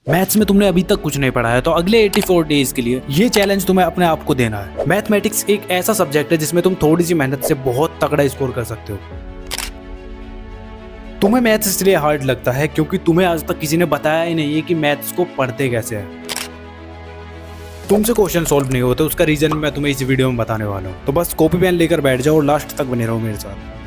Maths में तुमने अभी तक कुछ नहीं पढ़ा है तो अगले 84 डेज के लिए ये चैलेंज तुम्हें अपने आप को देना है। मैथमेटिक्स एक ऐसा सब्जेक्ट है जिसमें तुम थोड़ी सी मेहनत से बहुत तगड़ा स्कोर कर सकते हो। तुम्हें मैथ्स इसलिए हार्ड लगता है क्योंकि तुम्हें आज तक किसी ने बताया ही नहीं है कि मैथ्स को पढ़ते कैसे है। तुमसे क्वेश्चन सॉल्व नहीं होते, उसका रीजन मैं तुम्हें इस वीडियो में बताने वाला हूँ। तो बस कॉपी पेन लेकर बैठ जाओ और लास्ट तक बने रहो मेरे साथ।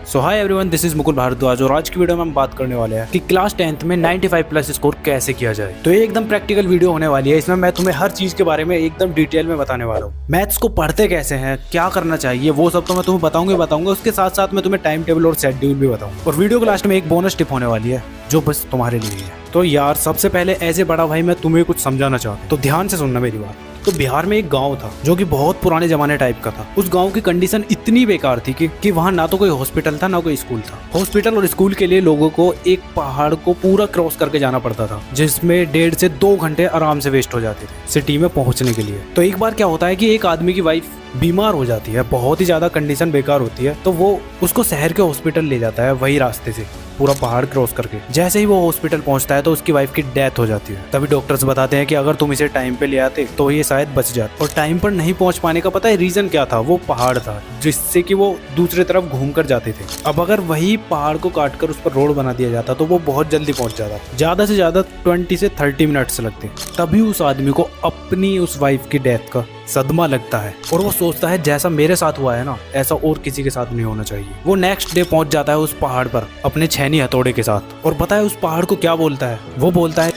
So hi everyone, this is Mukul Bhardwaj और आज की वीडियो में हम बात करने वाले हैं कि क्लास 10th में 95 प्लस स्कोर कैसे किया जाए। तो ये एकदम प्रैक्टिकल वीडियो होने वाली है। इसमें मैं तुम्हें हर चीज के बारे में एकदम डिटेल में बताने वाला हूँ। मैथ्स को पढ़ते कैसे हैं, क्या करना चाहिए, वो सब तो मैं तुम्हें बताऊंगा। उसके साथ साथ मैं तुम्हें टाइम टेबल और शेड्यूल भी बताऊंगा। और वीडियो के लास्ट में एक बोनस टिप होने वाली है जो बस तुम्हारे लिए है। तो यार सबसे पहले एज ए बड़ा भाई मैं तुम्हें कुछ समझाना चाहता हूँ, तो ध्यान से सुनना मेरी बात। तो बिहार में एक गांव था जो कि बहुत पुराने जमाने टाइप का था। उस गांव की कंडीशन इतनी बेकार थी कि वहां ना तो कोई हॉस्पिटल था ना कोई स्कूल था। हॉस्पिटल और स्कूल के लिए लोगों को एक पहाड़ को पूरा क्रॉस करके जाना पड़ता था, जिसमें 1.5 से 2 घंटे आराम से वेस्ट हो जाते थे सिटी में पहुंचने के लिए। तो एक बार क्या होता है कि एक आदमी की वाइफ बीमार हो जाती है, बहुत ही ज्यादा कंडीशन बेकार होती है। तो वो उसको शहर के हॉस्पिटल ले जाता है, वही रास्ते से पूरा पहाड़ क्रॉस करके। जैसे ही वो हॉस्पिटल पहुंचता है तो उसकी वाइफ की डेथ हो जाती है। तभी डॉक्टर्स बताते हैं कि अगर तुम इसे टाइम पे ले आते तो ये शायद बच जाता। और टाइम पर नहीं पहुंच पाने का पता है रीजन क्या था? वो पहाड़ था जिससे कि वो दूसरी तरफ घूम कर जाते थे। अब अगर वही पहाड़ को काट कर उस पर रोड बना दिया जाता तो वो बहुत जल्दी पहुंच जाता। ज्यादा से ज्यादा 20 से 30 मिनट्स लगते। तभी उस आदमी को अपनी उस वाइफ की डेथ का सदमा लगता है और वो सोचता है जैसा मेरे साथ हुआ है ना, ऐसा और किसी के साथ नहीं होना चाहिए। वो नेक्स्ट डे पहुंच जाता है उस पहाड़ पर अपने छेनी हथौड़े के साथ। और पता है उस पहाड़ को क्या बोलता है? वो बोलता है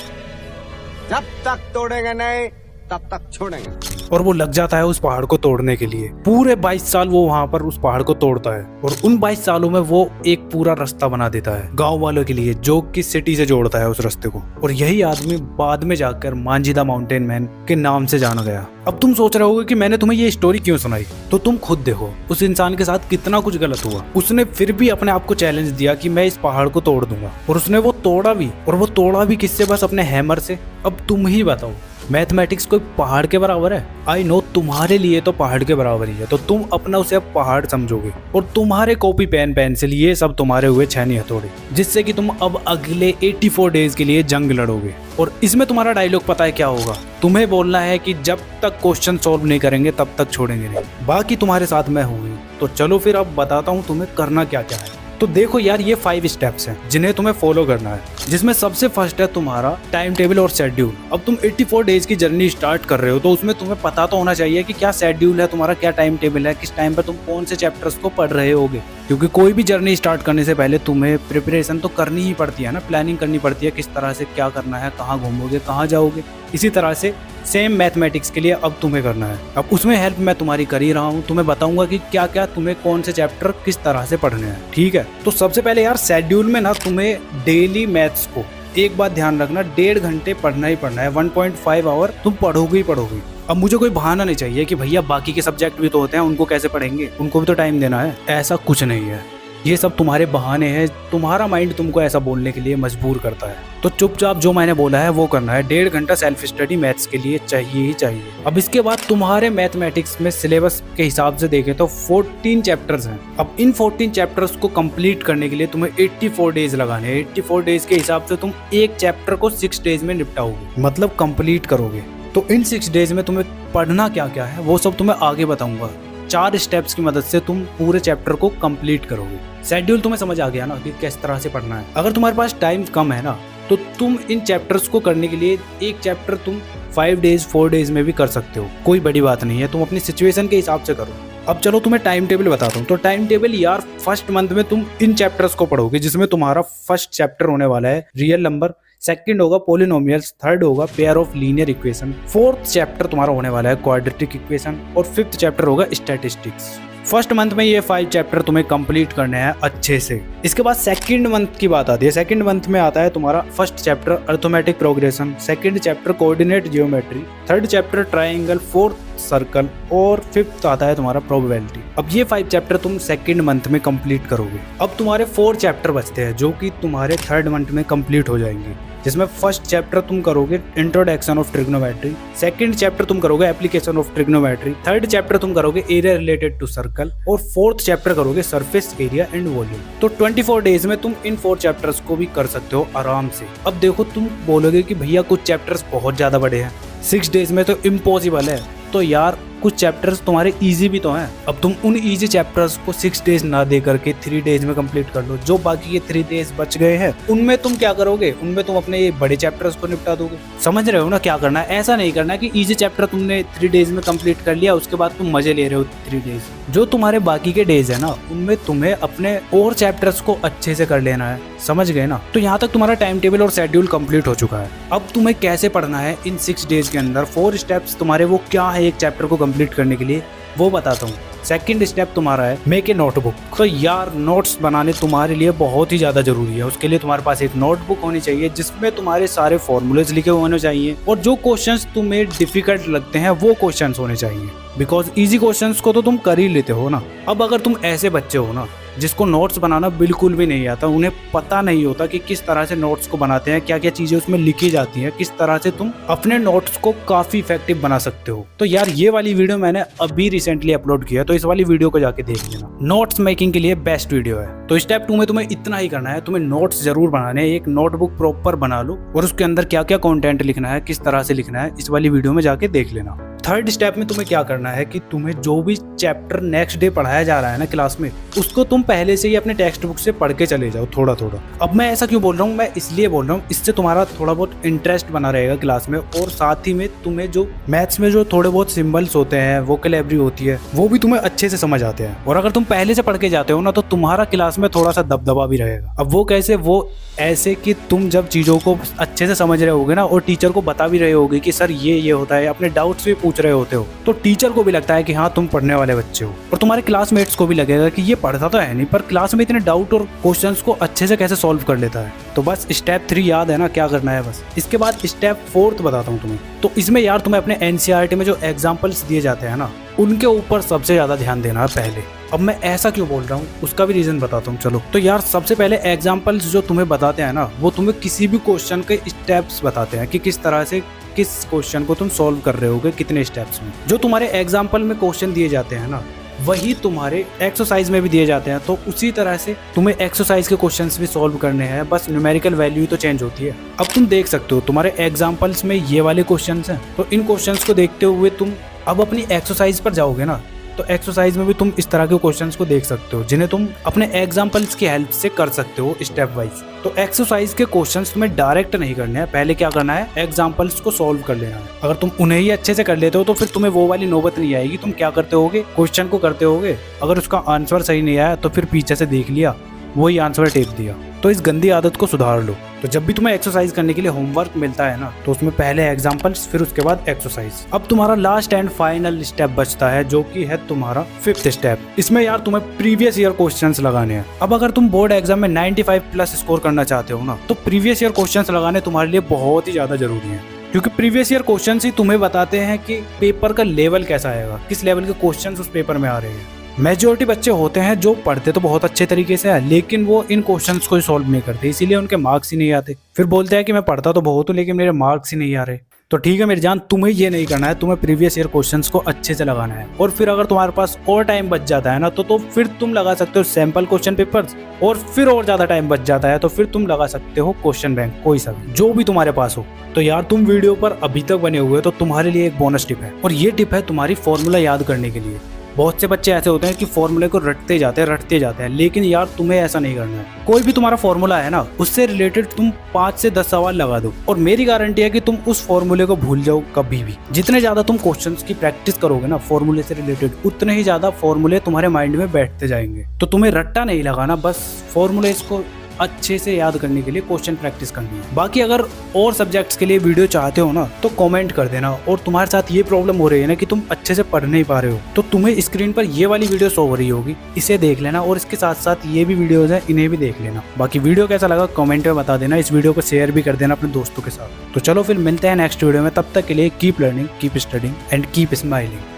जब तक तोड़ेंगे नहीं तब तक छोड़ेंगे। और वो लग जाता है उस पहाड़ को तोड़ने के लिए। पूरे 22 साल वो वहां पर उस पहाड़ को तोड़ता है और उन 22 सालों में वो एक पूरा रास्ता बना देता है गांव वालों के लिए, जो कि सिटी से जोड़ता है उस रास्ते को। और यही आदमी बाद में जाकर मांझी द माउंटेन मैन के नाम से जाना गया। अब तुम सोच रहे होगे कि मैंने तुम्हें ये स्टोरी क्यों सुनाई, तो तुम खुद देखो उस इंसान के साथ कितना कुछ गलत हुआ। उसने फिर भी अपने आप को चैलेंज दिया कि मैं इस पहाड़ को तोड़ दूंगा और उसने वो तोड़ा भी। और वो तोड़ा भी किससे? बस अपने हैमर से। अब तुम ही बताओ, मैथमेटिक्स कोई पहाड़ के बराबर है? आई नो तुम्हारे लिए तो पहाड़ के बराबर ही है, तो तुम अपना उसे अब पहाड़ समझोगे और तुम्हारे कॉपी पेन पेंसिल ये सब तुम्हारे हुए छेनी हथौड़े, जिससे कि तुम अब अगले 84 डेज के लिए जंग लड़ोगे। और इसमें तुम्हारा डायलॉग पता है क्या होगा? तुम्हें बोलना है कि जब तक क्वेश्चन सॉल्व नहीं करेंगे तब तक छोड़ेंगे नहीं। बाकी तुम्हारे साथ मैं हूँ। तो चलो फिर अब बताता हूँ तुम्हें करना क्या क्या है। तो देखो यार, ये 5 स्टेप्स हैं जिन्हें तुम्हें फॉलो करना है, जिसमें सबसे फर्स्ट है तुम्हारा टाइम टेबल और शेड्यूल। अब तुम 84 डेज की जर्नी स्टार्ट कर रहे हो तो उसमें तुम्हें पता तो होना चाहिए कि क्या शेड्यूल है तुम्हारा, क्या टाइम टेबल है, किस टाइम पर तुम कौन से चैप्टर्स को पढ़ रहे होगे। क्योंकि कोई भी जर्नी स्टार्ट करने से पहले तुम्हें प्रिपरेशन तो करनी ही पड़ती है ना, प्लानिंग करनी पड़ती है किस तरह से क्या करना है, कहाँ घूमोगे, कहाँ जाओगे। इसी तरह से सेम मैथमेटिक्स के लिए अब तुम्हें करना है। अब उसमें हेल्प मैं तुम्हारी कर ही रहा हूँ। तुम्हें बताऊंगा कि क्या क्या तुम्हें कौन से चैप्टर किस तरह से पढ़ने हैं, ठीक है? तो सबसे पहले यार शेड्यूल में ना तुम्हें डेली मैथ्स को एक बात ध्यान रखना, 1.5 घंटे पढ़ना ही पढ़ना है। 1.5 आवर तुम पढ़ोगे ही पढ़ोगे। अब मुझे कोई बहाना नहीं चाहिए कि भैया बाकी के सब्जेक्ट भी तो होते हैं, उनको कैसे पढ़ेंगे, उनको भी तो टाइम देना है। ऐसा कुछ नहीं है, ये सब तुम्हारे बहाने हैं। तुम्हारा माइंड तुमको ऐसा बोलने के लिए मजबूर करता है। तो चुपचाप जो मैंने बोला है वो करना है। 1.5 घंटा सेल्फ स्टडी मैथ्स के लिए चाहिए ही चाहिए। अब इसके बाद तुम्हारे मैथमेटिक्स में सिलेबस के हिसाब से देखें तो 14 चैप्टर्स हैं। अब इन 14 चैप्टर्स को कंप्लीट करने के लिए तुम्हें 84 डेज लगाने हैं। 84 डेज के हिसाब से तुम एक चैप्टर को 6 डेज में निपटाओगे, मतलब कंप्लीट करोगे। तो इन 6 डेज में तुम्हें पढ़ना क्या क्या है वो सब तुम्हें आगे बताऊंगा। 4 स्टेप्स की मदद से तुम पूरे चैप्टर को कंप्लीट करोगे। शेड्यूल तुम्हें समझ आ गया ना कि किस तरह से पढ़ना है। अगर तुम्हारे पास टाइम कम है ना, तो तुम इन चैप्टर्स को करने के लिए एक चैप्टर तुम 5 डेज 4 डेज में भी कर सकते हो, कोई बड़ी बात नहीं है। तुम अपनी सिचुएशन के हिसाब से करो। अब चलो तुम्हें टाइम टेबल बताता हूँ। तो टाइम टेबल यार, फर्स्ट मंथ में तुम इन चैप्टर्स को पढ़ोगे, जिसमें तुम्हारा फर्स्ट चैप्टर होने वाला है रियल नंबर, सेकंड होगा पॉलिनोमियल्स, थर्ड होगा pair of linear equation, fourth chapter तुम्हारा होने वाला है क्वाड्रेटिक इक्वेशन और फिफ्थ चैप्टर होगा स्टैटिस्टिक्स। फर्स्ट मंथ में ये 5 चैप्टर तुम्हें कंप्लीट करने हैं अच्छे से। इसके बाद सेकंड मंथ की बात आती है। सेकंड मंथ में आता है तुम्हारा first chapter arithmetic progression, second chapter coordinate geometry, third chapter triangle, fourth circle और फिफ्थ आता है तुम्हारा प्रोबेबिलिटी। अब ये 5 चैप्टर तुम सेकंड मंथ में कंप्लीट करोगे। अब तुम्हारे 4 चैप्टर बचते हैं जो कि तुम्हारे थर्ड मंथ में कंप्लीट हो जाएंगे, जिसमें फर्स्ट चैप्टर तुम करोगे introduction of trigonometry, second chapter तुम करोगे application of trigonometry, third chapter तुम करोगे एरिया रिलेटेड टू सर्कल और फोर्थ चैप्टर करोगे सरफेस एरिया एंड वॉल्यूम। तो 24 डेज में तुम इन 4 चैप्टर्स को भी कर सकते हो आराम से। अब देखो तुम बोलोगे कि भैया कुछ चैप्टर्स बहुत ज्यादा बड़े हैं, 6 डेज में तो इम्पॉसिबल है। तो यार कुछ चैप्टर्स तुम्हारे इजी भी तो हैं। अब तुम उन इजी चैप्टर्स को 6 डेज ना दे करके 3 डेज में कंप्लीट कर लो। जो बाकी के 3 डेज बच गए हैं उनमें तुम क्या करोगे, उनमें तुम अपने ये बड़े चैप्टर्स को निपटा दोगे। समझ रहे हो ना क्या करना है? ऐसा नहीं करना कि इजी चैप्टर तुमने 3 डेज में कंप्लीट कर लिया उसके बाद तुम मजे ले रहे हो 3 डेज। जो तुम्हारे बाकी के डेज है ना उनमें तुम्हें अपने और चैप्टर्स को अच्छे से कर लेना है। समझ गए ना? तो यहाँ तक तुम्हारा टाइम टेबल और शेड्यूल कंप्लीट हो चुका है। अब तुम्हें कैसे पढ़ना है इन 6 डेज के अंदर, 4 स्टेप्स तुम्हारे वो क्या है एक चैप्टर को कंप्लीट करने के लिए वो बताता हूँ। सेकंड स्टेप तुम्हारा है मेक ए नोटबुक। तो यार नोट्स बनाने तुम्हारे लिए बहुत ही ज़्यादा जरूरी है। उसके लिए तुम्हारे पास एक नोटबुक होनी चाहिए जिसमें तुम्हारे सारे फॉर्मूलेज लिखे होने चाहिए और जो क्वेश्चंस तुम्हें डिफिकल्ट लगते हैं वो क्वेश्चंस होने चाहिए। बिकॉज इजी क्वेश्चंस को तो तुम कर ही लेते हो ना। अब अगर तुम ऐसे बच्चे हो ना जिसको नोट्स बनाना बिल्कुल भी नहीं आता, उन्हें पता नहीं होता कि किस तरह से नोट्स को बनाते हैं, क्या क्या चीजें उसमें लिखी जाती हैं, किस तरह से तुम अपने नोट्स को काफी इफेक्टिव बना सकते हो, तो यार ये वाली वीडियो मैंने अभी रिसेंटली अपलोड किया, तो इस वाली वीडियो को जाके देख लेना। नोट्स मेकिंग के लिए बेस्ट वीडियो है। तो स्टेप 2 में तुम्हें इतना ही करना है, तुम्हें नोट्स जरूर बनाने हैं। एक नोटबुक प्रॉपर बना लो और उसके अंदर क्या क्या कंटेंट लिखना है, किस तरह से लिखना है, इस वाली वीडियो में जाके देख लेना। थर्ड स्टेप में तुम्हें क्या करना है कि तुम्हें जो भी चैप्टर नेक्स्ट डे पढ़ाया जा रहा है ना क्लास में, उसको तुम पहले से ही अपने टेक्स्ट बुक से पढ़ के चले जाओ थोड़ा थोड़ा। अब मैं ऐसा क्यों बोल रहा हूँ, मैं इसलिए बोल रहा हूँ इससे तुम्हारा थोड़ा बहुत इंटरेस्ट बना रहेगा क्लास में, और साथ ही में तुम्हें जो मैथ्स में जो थोड़े बहुत सिंबल्स होते हैं, वोकैबुलरी होती है, वो भी तुम्हें अच्छे से समझ आते हैं। और अगर तुम पहले से पढ़ के जाते हो ना तो तुम्हारा क्लास में थोड़ा सा दबदबा भी रहेगा। अब वो कैसे? वो ऐसे कि तुम जब चीज़ों को अच्छे से समझ रहे होगे ना और टीचर को बता भी रहे होगे कि सर ये होता है, अपने डाउट्स भी पूछ रहे होते हो, तो टीचर को भी लगता है कि हाँ तुम पढ़ने वाले बच्चे हो, और तुम्हारे क्लासमेट्स को भी लगेगा कि ये पढ़ता तो है नहीं पर क्लास में इतने डाउट और क्वेश्चंस को अच्छे से कैसे सॉल्व कर लेता है। तो बस स्टेप 3 याद है ना क्या करना है बस। इसके बाद स्टेप 4 बताता हूँ तुम्हें। तो इसमें यार तुम्हें अपने एनसीईआरटी में जो एग्जाम्पल्स दिए जाते हैं ना उनके ऊपर सबसे ज़्यादा ध्यान देना है पहले। अब मैं ऐसा क्यों बोल रहा हूँ उसका भी रीज़न बताता हूँ। चलो तो यार सबसे पहले एग्जाम्पल्स जो तुम्हें बताते हैं ना वो तुम्हें किसी भी क्वेश्चन के स्टेप्स बताते हैं कि किस तरह से किस क्वेश्चन को तुम सॉल्व कर रहे होगे कितने स्टेप्स में। जो तुम्हारे एग्जाम्पल में क्वेश्चन दिए जाते हैं ना वही तुम्हारे एक्सरसाइज में भी दिए जाते हैं, तो उसी तरह से तुम्हें एक्सरसाइज के क्वेश्चंस भी सॉल्व करने हैं, बस न्यूमेरिकल वैल्यू तो चेंज होती है। अब तुम देख सकते हो तुम्हारे एग्जाम्पल्स में ये वाले क्वेश्चंस हैं, तो इन क्वेश्चंस को देखते हुए तुम अब अपनी एक्सरसाइज पर जाओगे ना तो एक्सरसाइज में भी तुम इस तरह के क्वेश्चंस को देख सकते हो जिन्हें तुम अपने एग्जाम्पल्स की हेल्प से कर सकते हो स्टेप वाइज। तो एक्सरसाइज के क्वेश्चंस तुम्हें डायरेक्ट नहीं करने हैं, पहले क्या करना है एग्जाम्पल्स को सॉल्व कर लेना है। अगर तुम उन्हें ही अच्छे से कर लेते हो तो फिर तुम्हें वो वाली नौबत नहीं आएगी। तुम क्या करते होगे, क्वेश्चन को करते होगे, अगर उसका आंसर सही नहीं आया तो फिर पीछे से देख लिया, वही आंसर टेप दिया। तो इस गंदी आदत को सुधार लो। तो जब भी तुम्हें एक्सरसाइज करने के लिए होमवर्क मिलता है ना तो उसमें पहले एग्जाम्पल्स फिर उसके बाद एक्सरसाइज। अब तुम्हारा लास्ट एंड फाइनल स्टेप बचता है जो कि है तुम्हारा 5th स्टेप। इसमें यार तुम्हें प्रीवियस ईयर क्वेश्चंस लगाने हैं। अब अगर तुम बोर्ड एग्जाम में 95+ स्कोर करना चाहते हो ना तो प्रीवियस ईयर क्वेश्चंस लगाने तुम्हारे लिए बहुत ही ज्यादा जरूरी है, क्योंकि प्रीवियस ईयर क्वेश्चंस ही तुम्हें बताते हैं कि पेपर का लेवल कैसा आएगा, किस लेवल के क्वेश्चंस उस पेपर में आ रहे हैं। मेजॉरिटी बच्चे होते हैं जो पढ़ते तो बहुत अच्छे तरीके से है लेकिन वो इन क्वेश्चंस को सॉल्व नहीं करते, इसीलिए उनके मार्क्स ही नहीं आते। फिर बोलते हैं कि मैं पढ़ता तो बहुत हूँ लेकिन मेरे मार्क्स ही नहीं आ रहे। तो ठीक है मेरी जान, तुम्हें ये नहीं करना है, तुम्हें प्रीवियस ईयर क्वेश्चंस को अच्छे से लगाना है। और फिर अगर तुम्हारे पास और टाइम बच जाता है ना तो फिर तुम लगा सकते हो सैंपल क्वेश्चन पेपर्स, और फिर और ज्यादा टाइम बच जाता है तो फिर तुम लगा सकते हो क्वेश्चन बैंक, कोई सा भी जो भी तुम्हारे पास हो। तो यार तुम वीडियो पर अभी तक बने हुए तो तुम्हारे लिए एक बोनस टिप है, और ये टिप है तुम्हारी फॉर्मूला याद करने के लिए। बहुत से बच्चे ऐसे होते हैं कि फॉर्मूले को रटते जाते हैं, लेकिन यार तुम्हें ऐसा नहीं करना है। कोई भी तुम्हारा फॉर्मूला है ना उससे रिलेटेड तुम 5 से 10 सवाल लगा दो, और मेरी गारंटी है कि तुम उस फॉर्मूले को भूल जाओ कभी भी। जितने ज्यादा तुम क्वेश्चंस की प्रैक्टिस करोगे ना फॉर्मूले से रिलेटेड, उतने ही ज्यादा फॉर्मूले तुम्हारे माइंड में बैठते जाएंगे। तो तुम्हें रट्टा नहीं लगाना, बस फॉर्मूले को अच्छे से याद करने के लिए क्वेश्चन प्रैक्टिस करनी है। बाकी अगर और सब्जेक्ट्स के लिए वीडियो चाहते हो ना तो कमेंट कर देना। और तुम्हारे साथ ये प्रॉब्लम हो रही है ना कि तुम अच्छे से पढ़ नहीं पा रहे हो, तो तुम्हें स्क्रीन पर ये वाली वीडियो शो हो रही होगी, इसे देख लेना, और इसके साथ साथ ये भी वीडियोज हैं इन्हें भी देख लेना। बाकी वीडियो कैसा लगा कमेंट में बता देना, इस वीडियो को शेयर भी कर देना अपने दोस्तों के साथ। तो चलो फिर मिलते हैं नेक्स्ट वीडियो में, तब तक के लिए keep learning, keep studying and keep smiling.